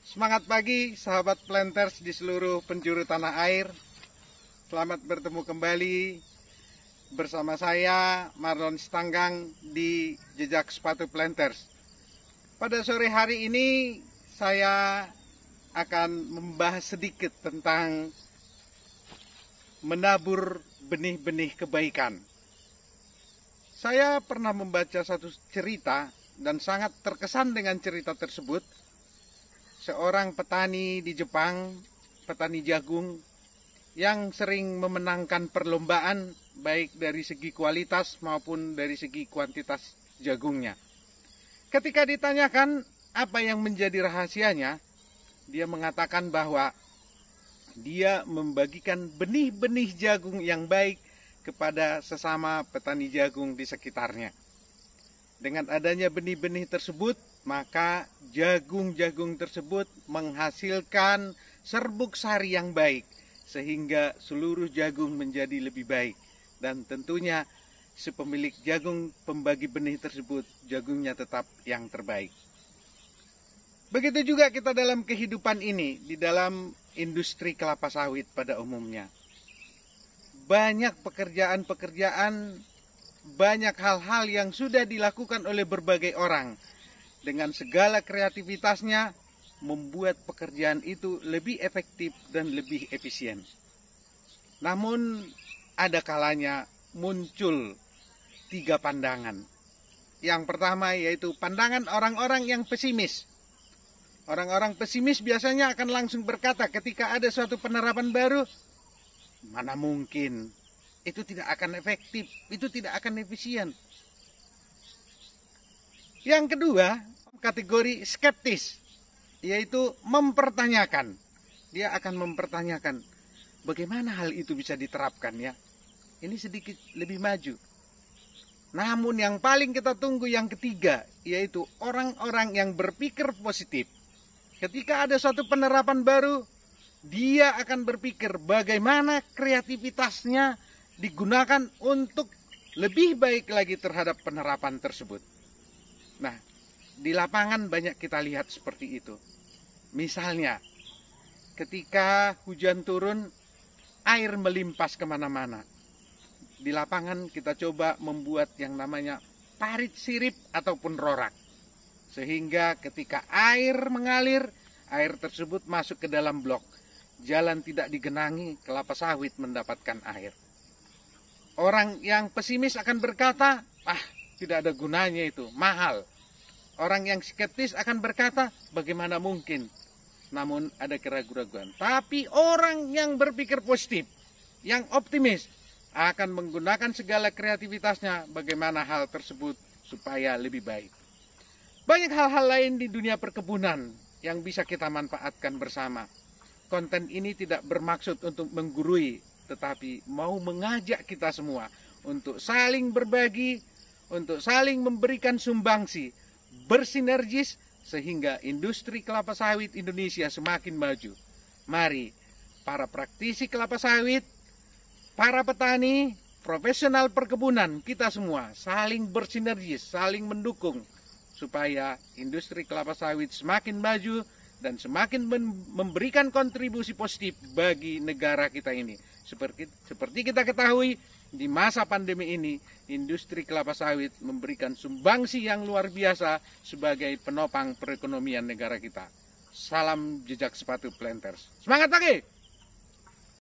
Semangat pagi sahabat planters di seluruh penjuru tanah air. Selamat bertemu kembali bersama saya Marlon Stanggang di Jejak Sepatu Planters. Pada sore hari ini saya akan membahas sedikit tentang menabur benih-benih kebaikan. Saya pernah membaca satu cerita dan sangat terkesan dengan cerita tersebut. Seorang petani di Jepang, petani jagung, yang sering memenangkan perlombaan baik dari segi kualitas maupun dari segi kuantitas jagungnya. Ketika ditanyakan apa yang menjadi rahasianya, dia mengatakan bahwa dia membagikan benih-benih jagung yang baik kepada sesama petani jagung di sekitarnya. Dengan adanya benih-benih tersebut, maka jagung-jagung tersebut menghasilkan serbuk sari yang baik, sehingga seluruh jagung menjadi lebih baik. Dan tentunya si pemilik jagung pembagi benih tersebut, jagungnya tetap yang terbaik. Begitu juga kita dalam kehidupan ini, di dalam industri kelapa sawit pada umumnya. Banyak pekerjaan-pekerjaan, banyak hal-hal yang sudah dilakukan oleh berbagai orang. Dengan segala kreativitasnya, membuat pekerjaan itu lebih efektif dan lebih efisien. Namun, ada kalanya muncul 3 pandangan. Yang pertama yaitu pandangan orang-orang yang pesimis. Orang-orang pesimis biasanya akan langsung berkata ketika ada suatu penerapan baru, mana mungkin, itu tidak akan efektif, itu tidak akan efisien. Yang kedua, kategori skeptis, yaitu mempertanyakan. Dia akan mempertanyakan, bagaimana hal itu bisa diterapkan ya? Ini sedikit lebih maju. Namun yang paling kita tunggu yang ketiga, yaitu orang-orang yang berpikir positif. Ketika ada suatu penerapan baru, dia akan berpikir bagaimana kreativitasnya digunakan untuk lebih baik lagi terhadap penerapan tersebut. Nah, di lapangan banyak kita lihat seperti itu. Misalnya, ketika hujan turun, air melimpas kemana-mana. Di lapangan kita coba membuat yang namanya parit sirip ataupun rorak. Sehingga ketika air mengalir, air tersebut masuk ke dalam blok. Jalan tidak digenangi, kelapa sawit mendapatkan air. Orang yang pesimis akan berkata, tidak ada gunanya itu, mahal. Orang yang skeptis akan berkata, bagaimana mungkin? Namun ada keraguan-keraguan. Tapi orang yang berpikir positif, yang optimis, akan menggunakan segala kreativitasnya bagaimana hal tersebut supaya lebih baik. Banyak hal-hal lain di dunia perkebunan yang bisa kita manfaatkan bersama. Konten ini tidak bermaksud untuk menggurui, tetapi mau mengajak kita semua untuk saling berbagi, untuk saling memberikan sumbangsi, bersinergis sehingga industri kelapa sawit Indonesia semakin maju. Mari para praktisi kelapa sawit, para petani, profesional perkebunan, kita semua saling bersinergis, saling mendukung supaya industri kelapa sawit semakin maju dan semakin memberikan kontribusi positif bagi negara kita ini. Seperti kita ketahui, di masa pandemi ini, industri kelapa sawit memberikan sumbangsi yang luar biasa sebagai penopang perekonomian negara kita. Salam Jejak Sepatu Planters. Semangat pagi!